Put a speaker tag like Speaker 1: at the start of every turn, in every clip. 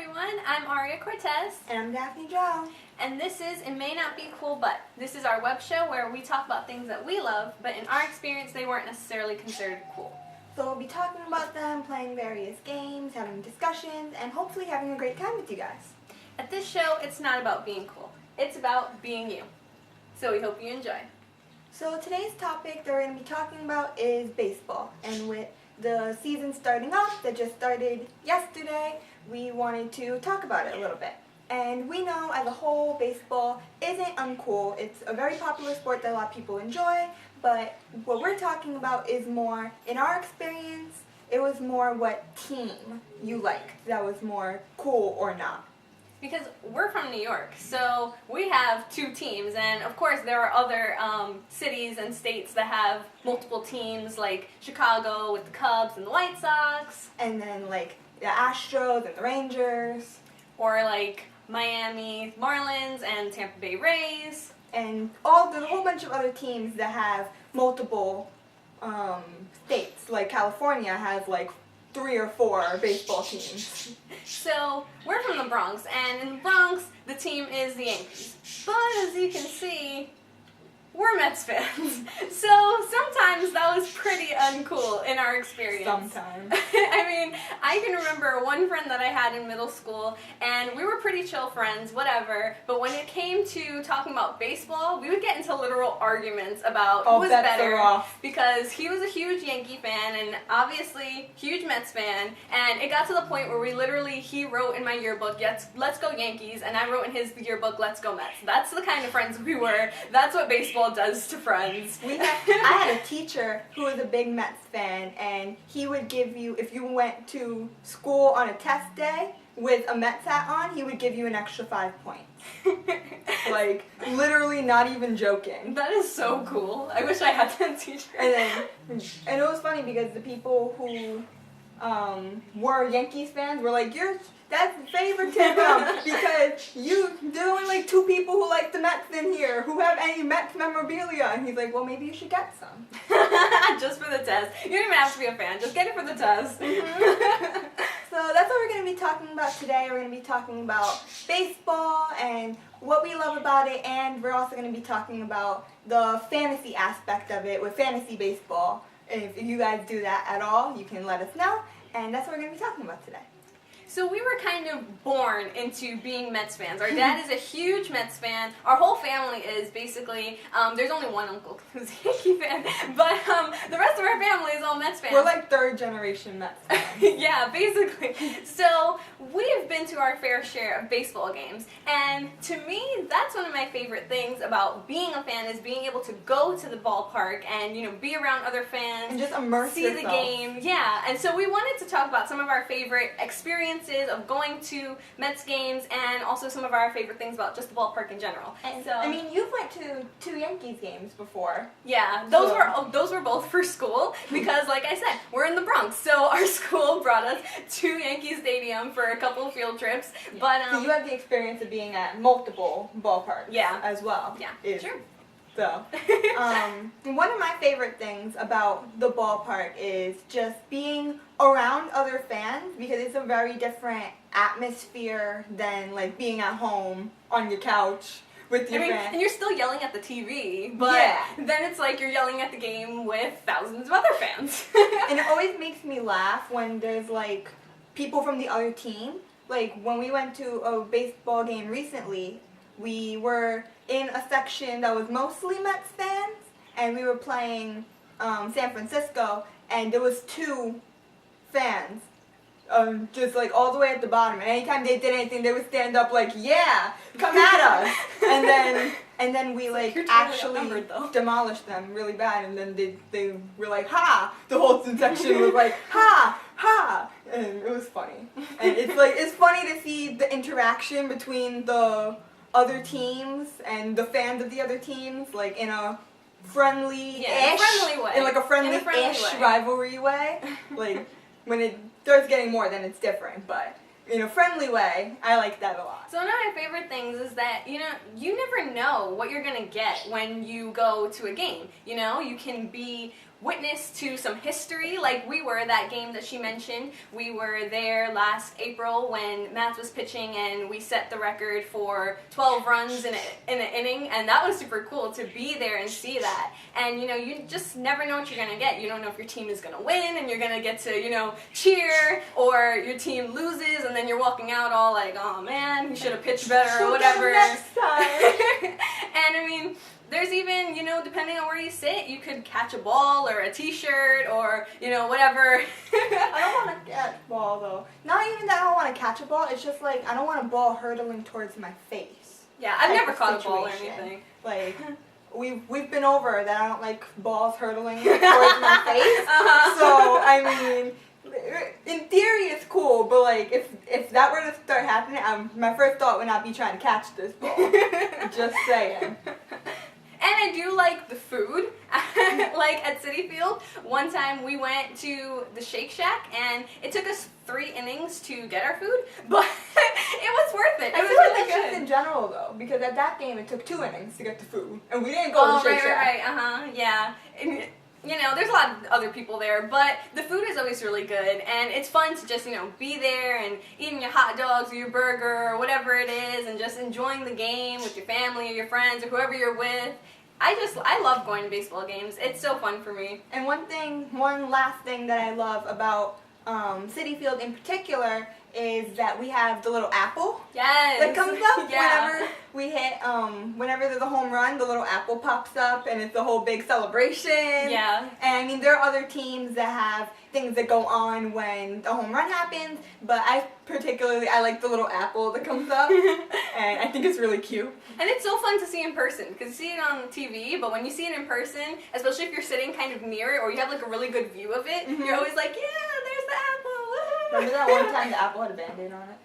Speaker 1: everyone, I'm Aria Cortez.
Speaker 2: And I'm Daphne Joe.
Speaker 1: And this is It May Not Be Cool But. This is our web show where we talk about things that we love, but in our experience they weren't necessarily considered cool.
Speaker 2: So we'll be talking about them, playing various games, having discussions, and hopefully having a great time with you guys.
Speaker 1: At this show, it's not about being cool. It's about being you. So we hope you enjoy.
Speaker 2: So today's topic that we're going to be talking about is baseball. And with the season starting up that just started yesterday, we wanted to talk about it a little bit. And we know as a whole, baseball isn't uncool. It's a very popular sport that a lot of people enjoy, but what we're talking about is more, in our experience, it was more what team you liked that was more cool or not.
Speaker 1: Because we're from New York, so we have two teams, and of course there are other cities and states that have multiple teams, like Chicago with the Cubs and the White Sox.
Speaker 2: And then like the Astros and the Rangers.
Speaker 1: Or like Miami Marlins and Tampa Bay Rays.
Speaker 2: And there's a whole bunch of other teams that have multiple states. Like California has like 3 or 4 baseball teams.
Speaker 1: So we're from the Bronx, and in the Bronx the team is the Yankees. But as you can see, we're Mets fans. So sometimes that was pretty uncool in our experience.
Speaker 2: Sometimes.
Speaker 1: I mean, I can remember one friend that I had in middle school, and we were pretty chill friends, whatever, but when it came to talking about baseball, we would get into literal arguments about who was better, because he was a huge Yankee fan, and obviously huge Mets fan, and it got to the point where he wrote in my yearbook, yes, let's go Yankees, and I wrote in his yearbook, let's go Mets. That's the kind of friends we were. That's what baseball does to friends.
Speaker 2: I had a teacher who was a big Mets fan, and he would give you, if you went to school on a test day with a Mets hat on, he would give you an extra 5 points. Like, literally not even joking.
Speaker 1: That is so cool. I wish I had that teacher.
Speaker 2: And it was funny because the people who were Yankees fans were like, that's favoritism because there's only like 2 people who like the Mets in here who have any Mets memorabilia. And he's like, well, maybe you should get some.
Speaker 1: Just for the test. You don't even have to be a fan. Just get it for the test.
Speaker 2: Mm-hmm. So that's what we're going to be talking about today. We're going to be talking about baseball and what we love about it. And we're also going to be talking about the fantasy aspect of it with fantasy baseball. And if you guys do that at all, you can let us know. And that's what we're going to be talking about today.
Speaker 1: So we were kind of born into being Mets fans. Our dad is a huge Mets fan. Our whole family is basically, there's only one uncle who's a Yankee fan, but the rest of our family is all Mets fans.
Speaker 2: We're like 3rd generation Mets fans.
Speaker 1: Yeah, basically. So we've been to our fair share of baseball games, and to me, that's one of my favorite things about being a fan is being able to go to the ballpark and, be around other fans.
Speaker 2: And just immerse yourself.
Speaker 1: See the game. Yeah, and so we wanted to talk about some of our favorite experiences of going to Mets games, and also some of our favorite things about just the ballpark in general.
Speaker 2: And so, I mean, you've went to 2 Yankees games before.
Speaker 1: Yeah, those were both for school because, like I said, we're in the Bronx, so our school brought us to Yankee Stadium for a couple of field trips. But
Speaker 2: so you have the experience of being at multiple ballparks.
Speaker 1: Yeah.
Speaker 2: As well.
Speaker 1: Yeah. Sure.
Speaker 2: So, one of my favorite things about the ballpark is just being around other fans because it's a very different atmosphere than like being at home on your couch with your fans.
Speaker 1: And you're still yelling at the TV, but then it's like you're yelling at the game with thousands of other fans.
Speaker 2: And it always makes me laugh when there's like people from the other team. Like when we went to a baseball game recently, we were in a section that was mostly Mets fans, and we were playing San Francisco, and there was 2 fans, just like all the way at the bottom. And anytime they did anything, they would stand up like, "Yeah, come at us!" and then we like actually demolished them really bad. And then they were like, "Ha!" The whole section was like, "Ha, ha!" And it was funny. And it's funny to see the interaction between the other teams and the fans of the other teams, like in a friendly-ish,
Speaker 1: way.
Speaker 2: In like a friendly-ish rivalry way. Like when it starts getting more, then it's different. But in a friendly way, I like that a lot.
Speaker 1: So one of my favorite things is that, you never know what you're going to get when you go to a game. You can be witness to some history like we were that game that she mentioned. We were there last April when Matt was pitching and we set the record for 12 runs in an inning, and that was super cool to be there and see that. And you just never know what you're going to get. You don't know if your team is going to win and you're going to get to cheer, or your team loses and then you're walking out all like, oh man, he should have pitched better or whatever.
Speaker 2: Next time.
Speaker 1: And I mean, there's even, depending on where you sit, you could catch a ball or a t-shirt or, whatever.
Speaker 2: I don't want to catch a ball, though. Not even that I don't want to catch a ball. It's just, like, I don't want a ball hurtling towards my face.
Speaker 1: Yeah, I've never caught a ball or anything.
Speaker 2: Like, we've been over that I don't like balls hurtling towards my face. So, I mean, in theory it's cool, but, like, if that were to start happening, my first thought would not be trying to catch this ball. Just saying.
Speaker 1: And I do like the food. Like at Citi Field, one time we went to the Shake Shack and it took us 3 innings to get our food, but it was worth it. It was really good.
Speaker 2: Just in general though, because at that game it took 2 innings to get the food, and we didn't go to the Shake Shack.
Speaker 1: Right, yeah. And, there's a lot of other people there, but the food is always really good, and it's fun to just, be there and eating your hot dogs or your burger or whatever it is, and just enjoying the game with your family or your friends or whoever you're with. I love going to baseball games. It's so fun for me.
Speaker 2: And one last thing that I love about Citi Field in particular is that we have the little apple that comes up whenever we hit, whenever there's a home run, the little apple pops up and it's a whole big celebration.
Speaker 1: Yeah.
Speaker 2: And I mean, there are other teams that have things that go on when the home run happens, but I like the little apple that comes up, and I think it's really cute.
Speaker 1: And it's so fun to see in person, because you see it on TV, but when you see it in person, especially if you're sitting kind of near it or you have like a really good view of it, you're always like, yeah, there's the apple.
Speaker 2: Remember that one time the apple had a Band-Aid on it?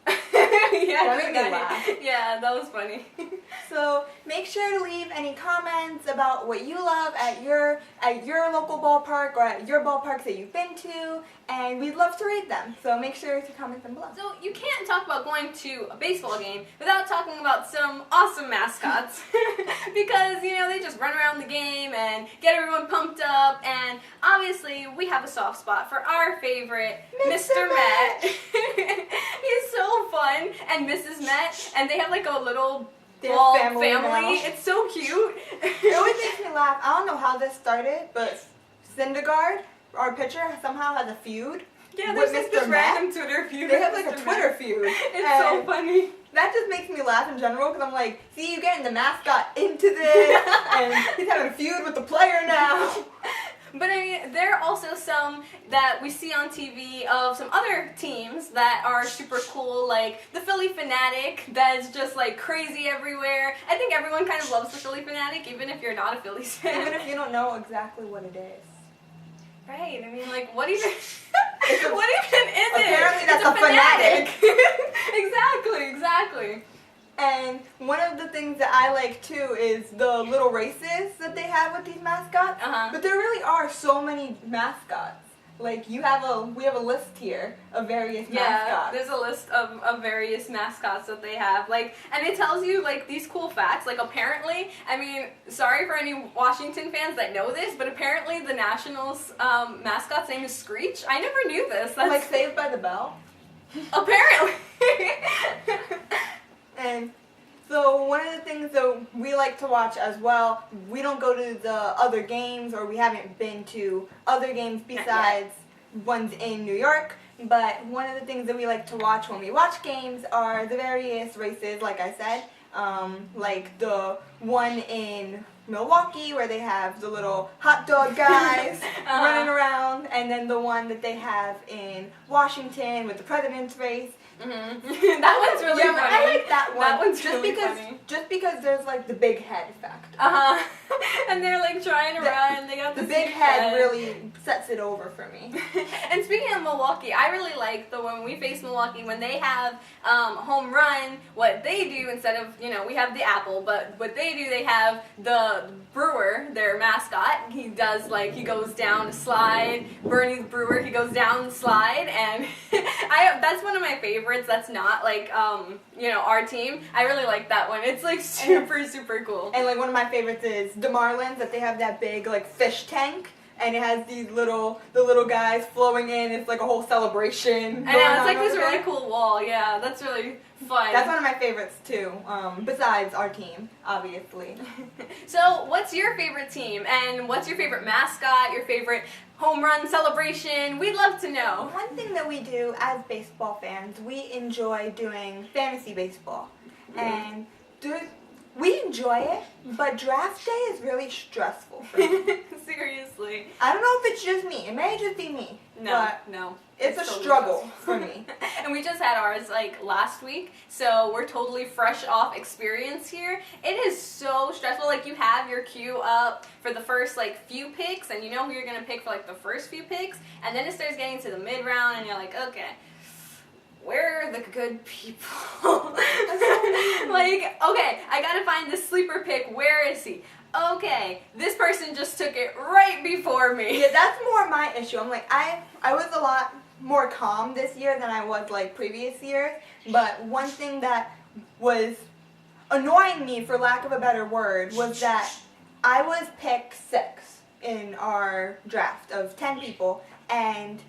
Speaker 1: Yeah,
Speaker 2: that made me laugh.
Speaker 1: Yeah, that was funny.
Speaker 2: So make sure to leave any comments about what you love at your local ballpark or at your ballparks that you've been to, and we'd love to read them. So make sure to comment them below.
Speaker 1: So you can't talk about going to a baseball game without talking about some awesome mascots because they just run around the game and get everyone pumped up, and obviously we have a soft spot for our favorite Mr. Met. He's so fun, and Mrs. Met, and they have like a little ball family. It's so cute.
Speaker 2: It always makes me laugh. I don't know how this started, but Syndergaard, our pitcher, somehow has a feud.
Speaker 1: Yeah, there's like this random Twitter feud.
Speaker 2: They have like a Twitter feud.
Speaker 1: It's so funny.
Speaker 2: That just makes me laugh in general because I'm like, see, you getting the mascot into this, and he's having a feud with the player now.
Speaker 1: But I mean, there are also some that we see on TV of some other teams that are super cool, like the Philly Fanatic, that's just like crazy everywhere. I think everyone kind of loves the Philly Fanatic, even if you're not a Phillies fan.
Speaker 2: Even if you don't know exactly what it is.
Speaker 1: Right, I mean, like, what even is it?
Speaker 2: Apparently that's a fanatic.
Speaker 1: Exactly.
Speaker 2: And one of the things that I like too is the little races that they have with these mascots. But there really are so many mascots. Like we have a list here of various mascots.
Speaker 1: Yeah, there's a list of various mascots that they have. Like, and it tells you like these cool facts. Like apparently, I mean, sorry for any Washington fans that know this, but apparently the Nationals mascot's name is Screech. I never knew this. That's
Speaker 2: like Saved by the Bell.
Speaker 1: Apparently.
Speaker 2: And so one of the things that we like to watch as well, we don't go to the other games, or we haven't been to other games besides ones in New York, but one of the things that we like to watch when we watch games are the various races, like I said, like the one in Milwaukee where they have the little hot dog guys running around, and then the one that they have in Washington with the president's race.
Speaker 1: That one's really funny.
Speaker 2: I like that one.
Speaker 1: That one's really funny.
Speaker 2: Just because there's like the big head factor.
Speaker 1: And they're like trying to run. They got
Speaker 2: the big head really sets it over for me.
Speaker 1: And speaking of Milwaukee, I really like the when we face Milwaukee when they have home run. What they do instead of we have the apple, but what they do, they have the brewer, their mascot. He does he goes down a slide. Bernie's brewer. He goes down the slide, and that's one of my favorites. That's not our team. I really like that one. It's like super cool.
Speaker 2: And like one of my favorites is the Marlins, that they have that big like fish tank and it has the little guys flowing in. It's like a whole celebration.
Speaker 1: I know, it's like this really cool wall. Yeah, that's really fun.
Speaker 2: That's one of my favorites too. Besides our team, obviously.
Speaker 1: So, what's your favorite team, and what's your favorite mascot? Your favorite home run celebration? We'd love to know.
Speaker 2: One thing that we do as baseball fans, we enjoy doing fantasy baseball, and we enjoy it, but draft day is really stressful for me.
Speaker 1: Seriously.
Speaker 2: I don't know if it's just me. It may just be me.
Speaker 1: No.
Speaker 2: It's a struggle for me.
Speaker 1: And we just had ours like last week, so we're totally fresh off experience here. It is so stressful. Like, you have your queue up for the first like few picks, and you know who you're gonna pick for like the first few picks, and then it starts getting to the mid round, and you're like, okay, where are the good people? Like, okay, I gotta find this sleeper pick. Where is he? Okay, this person just took it right before me.
Speaker 2: Yeah, that's more my issue. I'm like, I was a lot more calm this year than I was like previous years, but one thing that was annoying me, for lack of a better word, was that I was pick 6 in our draft of 10 people, and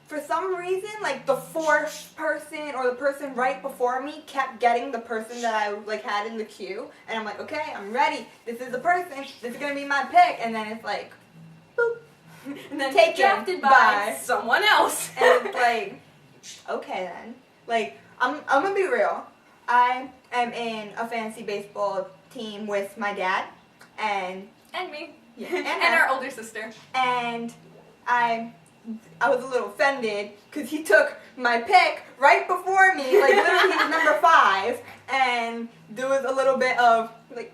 Speaker 2: for some reason, like, the 4th person or the person right before me kept getting the person that I like had in the queue, and I'm like, okay, I'm ready. This is the person. This is gonna be my pick, and then it's like, boop,
Speaker 1: and then
Speaker 2: taken
Speaker 1: drafted by someone else.
Speaker 2: And it's like, okay then. Like, I'm gonna be real. I am in a fantasy baseball team with my dad, and
Speaker 1: me,
Speaker 2: yeah,
Speaker 1: and our older sister,
Speaker 2: and I was a little offended because he took my pick right before me, like literally he was number 5, and there was a little bit of like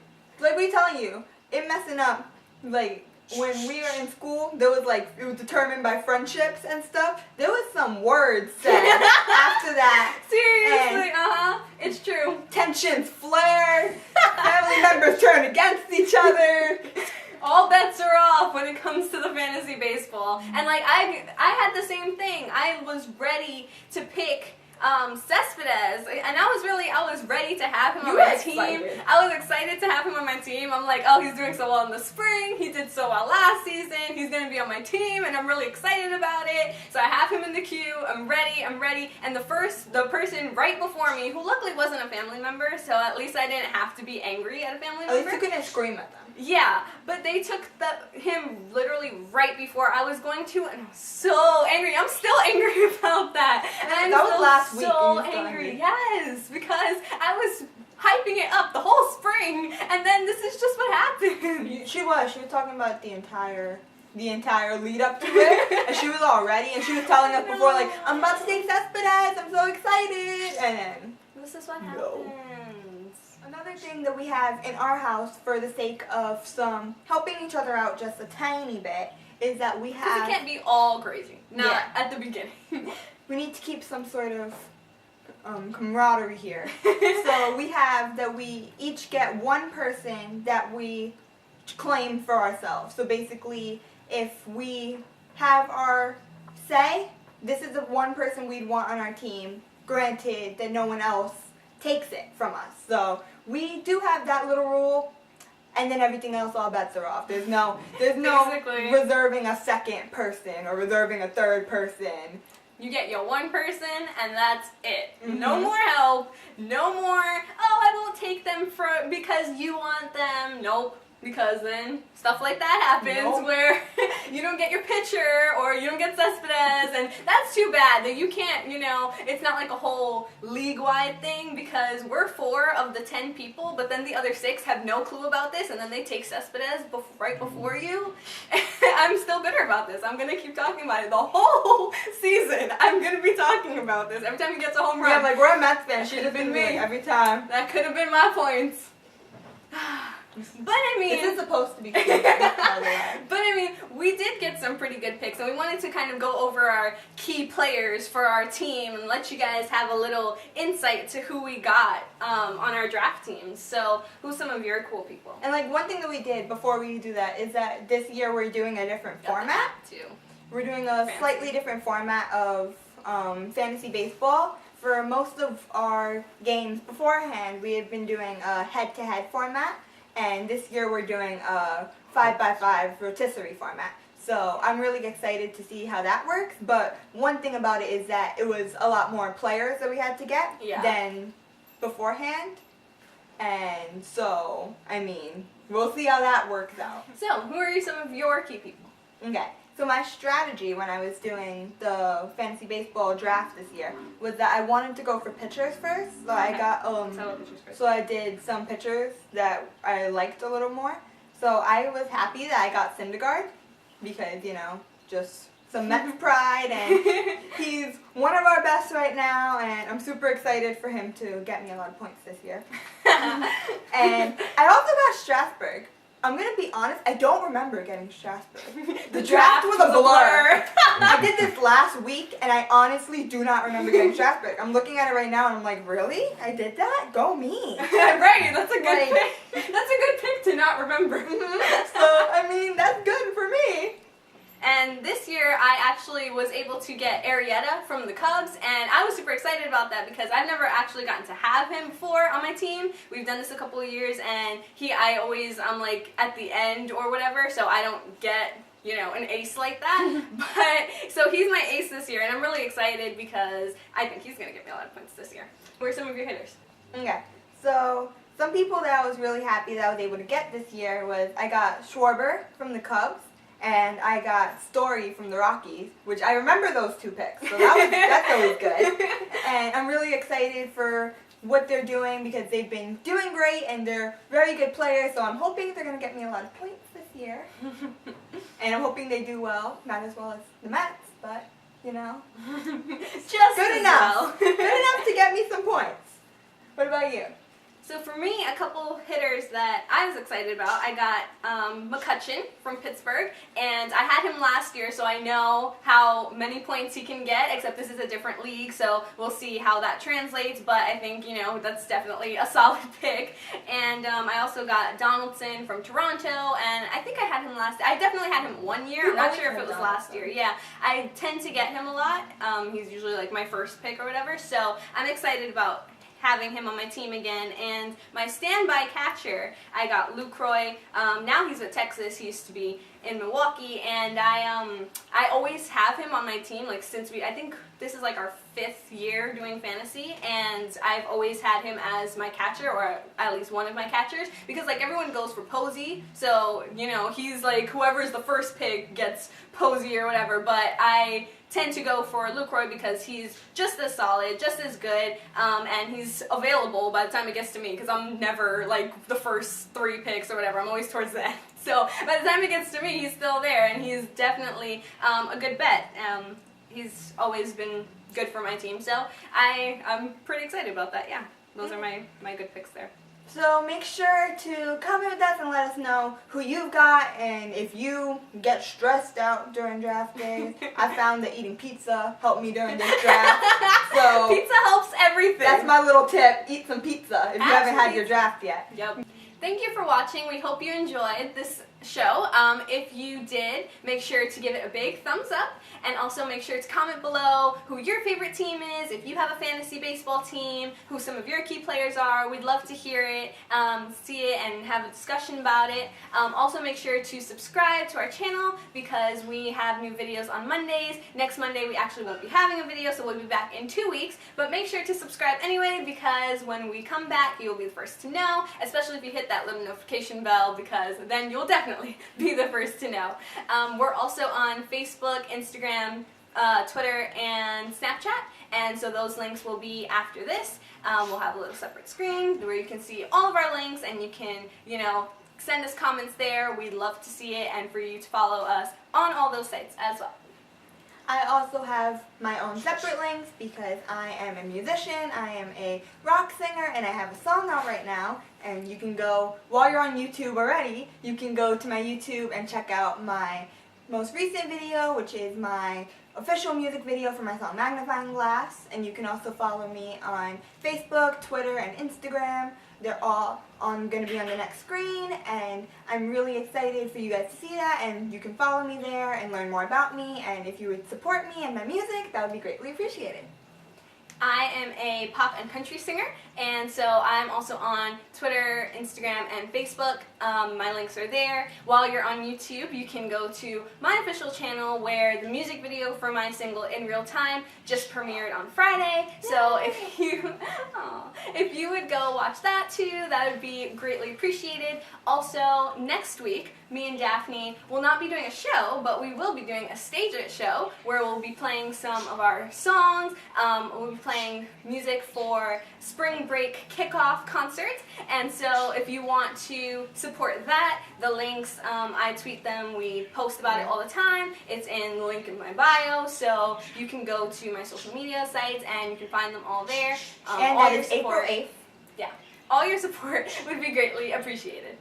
Speaker 2: we telling you, it messing up. Like, when we were in school, there was like, it was determined by friendships and stuff. There was some words said after that.
Speaker 1: Seriously, it's true.
Speaker 2: Tensions flared. Family members turned against each other.
Speaker 1: All bets are off when it comes to the fantasy baseball. And like, I had the same thing. I was ready to pick Cespedes, and I was ready to have him on my team. I was excited to have him on my team. I'm like, oh, he's doing so well in the spring. He did so well last season. He's gonna be on my team, and I'm really excited about it. So I have him in the queue. I'm ready. And the person right before me, who luckily wasn't a family member, so at least I didn't have to be angry at a family member.
Speaker 2: At least you couldn't scream at them.
Speaker 1: Yeah, but they took him literally right before I was going to, and I was so angry. I'm still angry about that. And
Speaker 2: that was last week.
Speaker 1: So angry. Yes, because I was hyping it up the whole spring, and then this is just what happened.
Speaker 2: She was talking about the entire lead up to it, and she was all ready, and she was telling us before, like, I'm about to take Cespedes, I'm so excited, and then
Speaker 1: this is what happens.
Speaker 2: Another thing that we have in our house, for the sake of some helping each other out just a tiny bit, is that we have...
Speaker 1: Because it can't be all crazy. Not at the beginning.
Speaker 2: We need to keep some sort of camaraderie here. So we have that we each get one person that we claim for ourselves. So basically, if we have our say, this is the one person we'd want on our team, granted that no one else takes it from us. So we do have that little rule, and then everything else, all bets are off. There's no reserving a second person or reserving a third person.
Speaker 1: You get your one person, and that's it. Mm-hmm. No more help. No more, oh, I won't take them because you want them. Nope. Because then stuff like that happens where you don't get your pitcher or you don't get Cespedes, and that's too bad that you can't, it's not like a whole league-wide thing, because we're 4 of the 10 people, but then the other 6 have no clue about this, and then they take Cespedes right before you. I'm still bitter about this. I'm going to keep talking about it the whole season. I'm going to be talking about this. Every time he gets a home run.
Speaker 2: Yeah, like, we're a Mets fan. Should have been me every time.
Speaker 1: That could have been my points. But I mean,
Speaker 2: this is supposed to be cool, by the way.
Speaker 1: But I mean, we did get some pretty good picks, and we wanted to kind of go over our key players for our team and let you guys have a little insight to who we got on our draft teams. So, who's some of your cool people?
Speaker 2: And like, one thing that we did before we do that is that this year we're doing a different format. We're doing a slightly different format of fantasy baseball. For most of our games beforehand, we had been doing a head-to-head format. And this year we're doing a 5x5 rotisserie format. So I'm really excited to see how that works. But one thing about it is that it was a lot more players that we had to get than beforehand. And so, I mean, we'll see how that works out.
Speaker 1: So, who are some of your key people?
Speaker 2: Okay. So my strategy when I was doing the fantasy baseball draft this year was that I wanted to go for pitchers first. So I got so I did some pitchers that I liked a little more. So I was happy that I got Syndergaard because, you know, just some Mets pride, and he's one of our best right now, and I'm super excited for him to get me a lot of points this year. And I also got Strasburg. I'm going to be honest, I don't remember getting Strasburg. The draft was a blur. I did this last week, and I honestly do not remember getting Strasburg. I'm looking at it right now, and I'm like, really? I did that? Go me.
Speaker 1: Right, that's a good pick. That's a good pick to not remember.
Speaker 2: So, I mean, that's good for me.
Speaker 1: And this year, I actually was able to get Arrieta from the Cubs, and I was super excited about that because I've never actually gotten to have him before on my team. We've done this a couple of years, and I'm like at the end or whatever, so I don't get, you know, an ace like that. But, so he's my ace this year, and I'm really excited because I think he's going to get me a lot of points this year. Who are some of your hitters?
Speaker 2: Okay, so some people that I was really happy that I was able to get this year was I got Schwarber from the Cubs. And I got Story from the Rockies, which I remember those two picks, so that's always good. And I'm really excited for what they're doing because they've been doing great and they're very good players, so I'm hoping they're going to get me a lot of points this year. And I'm hoping they do well, not as well as the Mets, but, you know,
Speaker 1: just
Speaker 2: good enough. Good enough to get me some points. What about you?
Speaker 1: So for me, a couple hitters that I was excited about, I got McCutchen from Pittsburgh, and I had him last year, so I know how many points he can get, except this is a different league, so we'll see how that translates, but I think, you know, that's definitely a solid pick. And I also got Donaldson from Toronto, and I think I had him I definitely had him 1 year. I'm not sure if it was last year. Yeah, I tend to get him a lot. He's usually like my first pick or whatever, so I'm excited about having him on my team again. And my standby catcher, I got Lucroy. Now he's with Texas. He used to be in Milwaukee, and I always have him on my team, like since I think this is like our 5th year doing fantasy, and I've always had him as my catcher, or at least one of my catchers, because like everyone goes for Posey, so you know, he's like whoever's the first pick gets Posey or whatever, but I tend to go for Lucroy because he's just as solid, just as good, and he's available by the time it gets to me, because I'm never like the first 3 picks or whatever, I'm always towards the end. So by the time it gets to me, he's still there, and he's definitely a good bet. He's always been good for my team, so I'm pretty excited about that. Yeah, those are my good picks there.
Speaker 2: So make sure to comment with us and let us know who you've got, and if you get stressed out during draft days. I found that eating pizza helped me during this draft. So
Speaker 1: pizza helps everything.
Speaker 2: That's my little tip. Eat some pizza if you haven't had your draft yet.
Speaker 1: Yep. Thank you for watching. We hope you enjoyed this show. If you did, make sure to give it a big thumbs up, and also make sure to comment below who your favorite team is, if you have a fantasy baseball team, who some of your key players are. We'd love to hear it, see it, and have a discussion about it. Also make sure to subscribe to our channel because we have new videos on Mondays. Next Monday we actually won't be having a video, so we'll be back in 2 weeks, but make sure to subscribe anyway because when we come back you'll be the first to know, especially if you hit that little notification bell, because then you'll definitely be the first to know. We're also on Facebook, Instagram, Twitter, and Snapchat, and so those links will be after this. We'll have a little separate screen where you can see all of our links, and you can, you know, send us comments there. We'd love to see it, and for you to follow us on all those sites as well.
Speaker 2: I also have my own separate links because I am a musician, I am a rock singer, and I have a song out right now. And you can go, while you're on YouTube already, you can go to my YouTube and check out my most recent video, which is my official music video for my song Magnifying Glass. And you can also follow me on Facebook, Twitter, and Instagram. They're all going to be on the next screen, and I'm really excited for you guys to see that, and you can follow me there and learn more about me, and if you would support me and my music, that would be greatly appreciated.
Speaker 1: I am a pop and country singer, and so I'm also on Twitter, Instagram, and Facebook. My links are there. While you're on YouTube, you can go to my official channel where the music video for my single In Real Time just premiered on Friday. So if you would go watch that too, that would be greatly appreciated. Also, next week, me and Daphne will not be doing a show, but we will be doing a stage show where we'll be playing some of our songs. We'll be playing music for spring break kickoff concerts, and so if you want to support that, the links, I tweet them, we post about it all the time. It's in the link in my bio, so you can go to my social media sites and you can find them all there.
Speaker 2: And that is April 8th.
Speaker 1: Yeah, all your support would be greatly appreciated.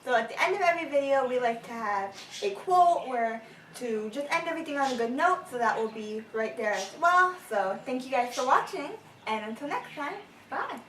Speaker 2: So at the end of every video, we like to have a quote where to just end everything on a good note, so that will be right there as well. So thank you guys for watching, and until next time, bye.